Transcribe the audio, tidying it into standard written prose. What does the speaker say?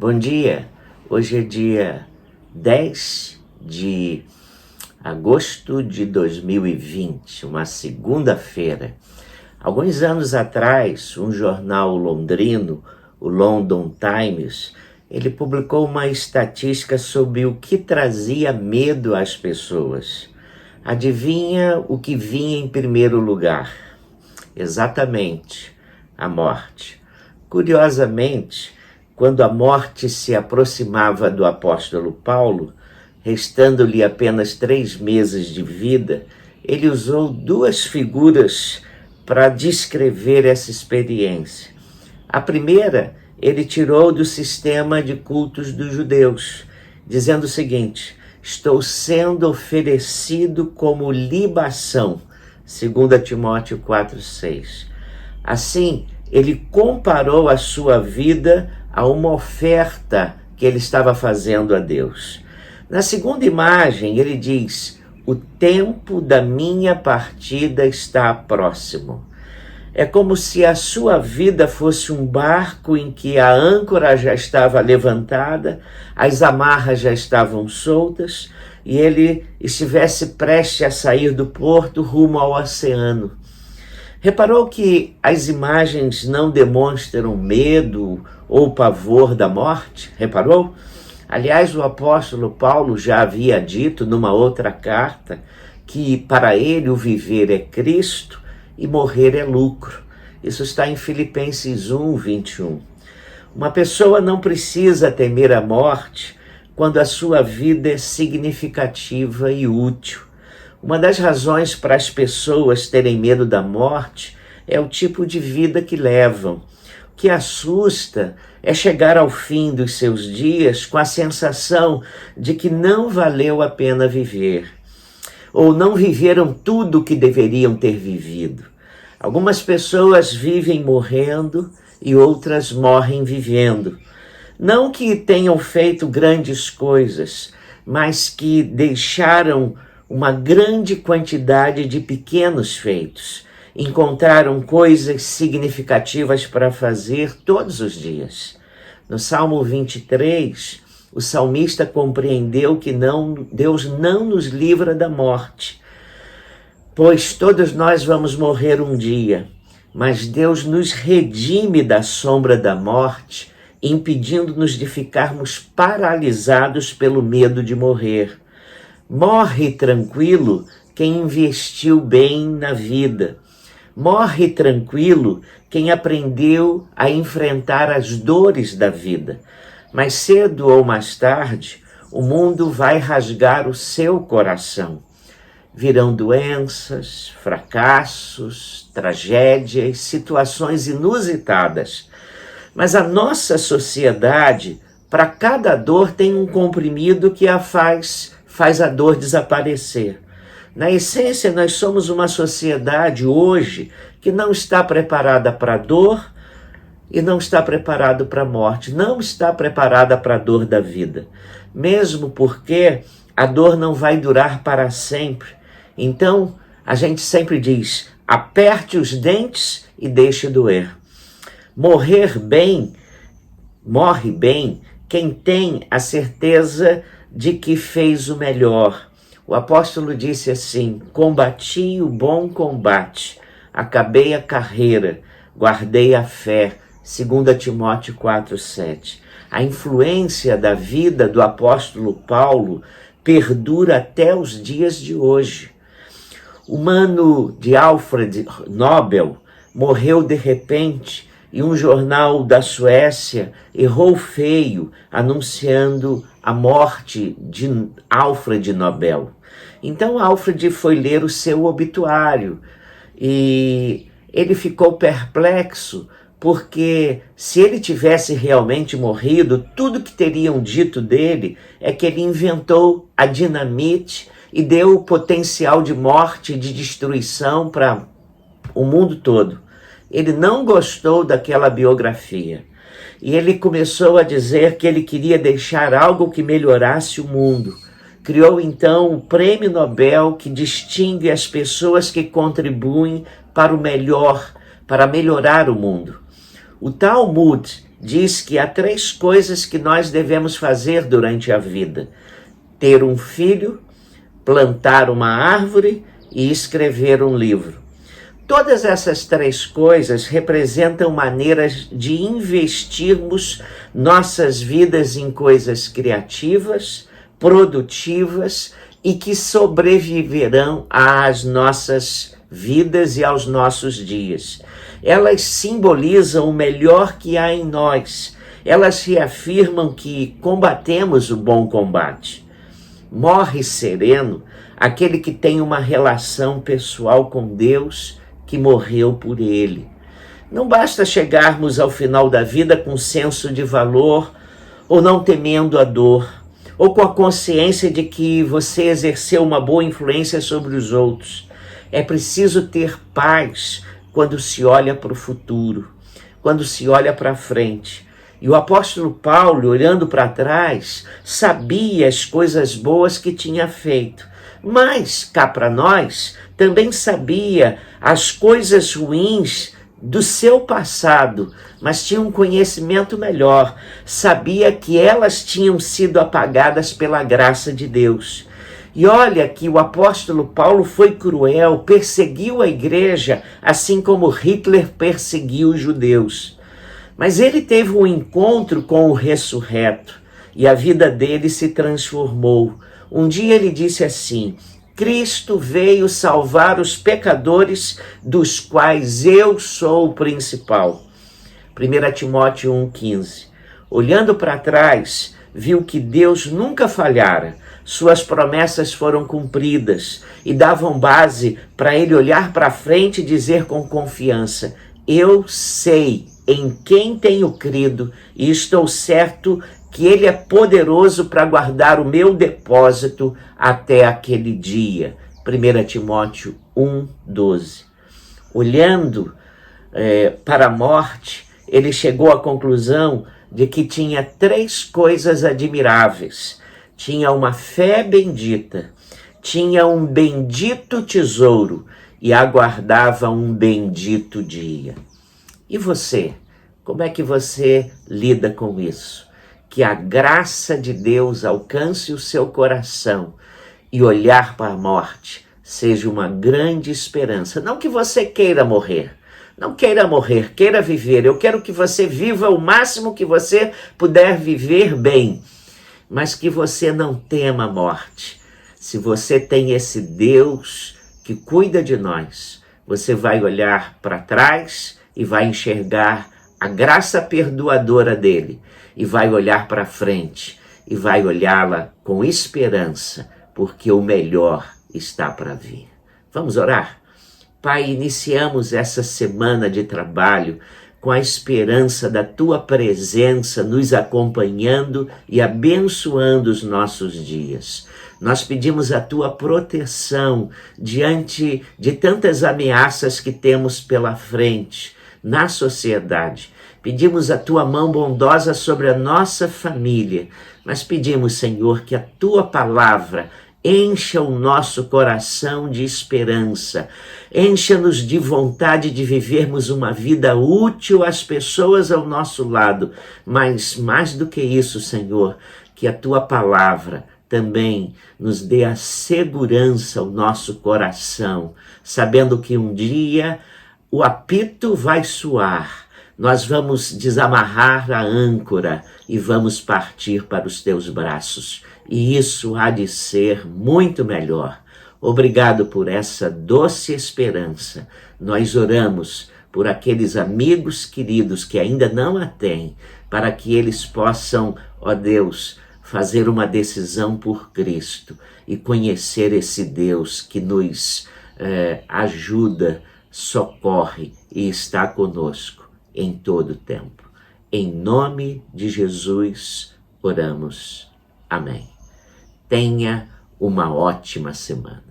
Bom dia, hoje é dia 10 de agosto de 2020, uma segunda-feira. Alguns anos atrás, um jornal londrino, o London Times, ele publicou uma estatística sobre o que trazia medo às pessoas. Adivinha o que vinha em primeiro lugar? Exatamente, a morte. Curiosamente, quando a morte se aproximava do apóstolo Paulo, restando-lhe apenas 3 meses de vida, ele usou 2 figuras para descrever essa experiência. A primeira, ele tirou do sistema de cultos dos judeus, dizendo o seguinte: estou sendo oferecido como libação, 2 Timóteo 4,6. Assim, ele comparou a sua vida a uma oferta que ele estava fazendo a Deus. Na segunda imagem, ele diz: o tempo da minha partida está próximo. É como se a sua vida fosse um barco em que a âncora já estava levantada, as amarras já estavam soltas e ele estivesse prestes a sair do porto rumo ao oceano. Reparou que as imagens não demonstram medo ou pavor da morte? Reparou? Aliás, o apóstolo Paulo já havia dito numa outra carta que para ele o viver é Cristo e morrer é lucro. Isso está em Filipenses 1:21. Uma pessoa não precisa temer a morte quando a sua vida é significativa e útil. Uma das razões para as pessoas terem medo da morte é o tipo de vida que levam. O que assusta é chegar ao fim dos seus dias com a sensação de que não valeu a pena viver, ou não viveram tudo o que deveriam ter vivido. Algumas pessoas vivem morrendo e outras morrem vivendo. Não que tenham feito grandes coisas, mas que deixaram uma grande quantidade de pequenos feitos. Encontraram coisas significativas para fazer todos os dias. No Salmo 23, o salmista compreendeu que Deus não nos livra da morte, pois todos nós vamos morrer um dia, mas Deus nos redime da sombra da morte, impedindo-nos de ficarmos paralisados pelo medo de morrer. Morre tranquilo quem investiu bem na vida. Morre tranquilo quem aprendeu a enfrentar as dores da vida. Mais cedo ou mais tarde, o mundo vai rasgar o seu coração. Virão doenças, fracassos, tragédias, situações inusitadas. Mas a nossa sociedade, para cada dor, tem um comprimido que faz a dor desaparecer. Na essência, nós somos uma sociedade hoje que não está preparada para a dor e não está preparada para a morte, não está preparada para a dor da vida, mesmo porque a dor não vai durar para sempre. Então, a gente sempre diz: aperte os dentes e deixe doer. Morre bem quem tem a certeza de que fez o melhor. O apóstolo disse assim: combati o bom combate, acabei a carreira, guardei a fé, 2 Timóteo 4,7. A influência da vida do apóstolo Paulo perdura até os dias de hoje. O mano de Alfred Nobel morreu de repente e um jornal da Suécia errou feio anunciando a morte de Alfred Nobel. Então Alfred foi ler o seu obituário e ele ficou perplexo, porque se ele tivesse realmente morrido, tudo que teriam dito dele é que ele inventou a dinamite e deu o potencial de morte e de destruição para o mundo todo. Ele não gostou daquela biografia. E ele começou a dizer que ele queria deixar algo que melhorasse o mundo. Criou então o Prêmio Nobel, que distingue as pessoas que contribuem para o melhor, para melhorar o mundo. O Talmud diz que há 3 coisas que nós devemos fazer durante a vida: ter um filho, plantar uma árvore e escrever um livro. Todas essas 3 coisas representam maneiras de investirmos nossas vidas em coisas criativas, produtivas e que sobreviverão às nossas vidas e aos nossos dias. Elas simbolizam o melhor que há em nós. Elas reafirmam que combatemos o bom combate. Morre sereno aquele que tem uma relação pessoal com Deus, que morreu por ele. Não basta chegarmos ao final da vida com senso de valor, ou não temendo a dor, ou com a consciência de que você exerceu uma boa influência sobre os outros. É preciso ter paz quando se olha para o futuro, quando se olha para frente. E o apóstolo Paulo, olhando para trás, sabia as coisas boas que tinha feito. Mas, cá para nós, também sabia as coisas ruins do seu passado, mas tinha um conhecimento melhor. Sabia que elas tinham sido apagadas pela graça de Deus. E olha que o apóstolo Paulo foi cruel, perseguiu a igreja, assim como Hitler perseguiu os judeus. Mas ele teve um encontro com o ressurreto e a vida dele se transformou. Um dia ele disse assim: Cristo veio salvar os pecadores, dos quais eu sou o principal. 1 Timóteo 1,15. Olhando para trás, viu que Deus nunca falhara. Suas promessas foram cumpridas e davam base para ele olhar para frente e dizer com confiança: eu sei em quem tenho crido e estou certo que ele é poderoso para guardar o meu depósito até aquele dia. 1 Timóteo 1,12. Olhando para a morte, ele chegou à conclusão de que tinha 3 coisas admiráveis. Tinha uma fé bendita, tinha um bendito tesouro e aguardava um bendito dia. E você? Como é que você lida com isso? Que a graça de Deus alcance o seu coração e olhar para a morte seja uma grande esperança. Não que você queira morrer, não queira morrer, queira viver. Eu quero que você viva o máximo que você puder viver bem, mas que você não tema a morte. Se você tem esse Deus que cuida de nós, você vai olhar para trás e vai enxergar a graça perdoadora dele, e vai olhar para frente, e vai olhá-la com esperança, porque o melhor está para vir. Vamos orar? Pai, iniciamos essa semana de trabalho com a esperança da Tua presença nos acompanhando e abençoando os nossos dias. Nós pedimos a Tua proteção diante de tantas ameaças que temos pela frente na sociedade. Pedimos a Tua mão bondosa sobre a nossa família, mas pedimos, Senhor, que a Tua palavra encha o nosso coração de esperança, encha-nos de vontade de vivermos uma vida útil às pessoas ao nosso lado, mas mais do que isso, Senhor, que a Tua palavra também nos dê a segurança ao nosso coração, sabendo que um dia o apito vai soar, nós vamos desamarrar a âncora e vamos partir para os Teus braços. E isso há de ser muito melhor. Obrigado por essa doce esperança. Nós oramos por aqueles amigos queridos que ainda não a têm, para que eles possam, ó Deus, fazer uma decisão por Cristo e conhecer esse Deus que nos ajuda, socorre e está conosco em todo o tempo. Em nome de Jesus oramos. Amém. Tenha uma ótima semana.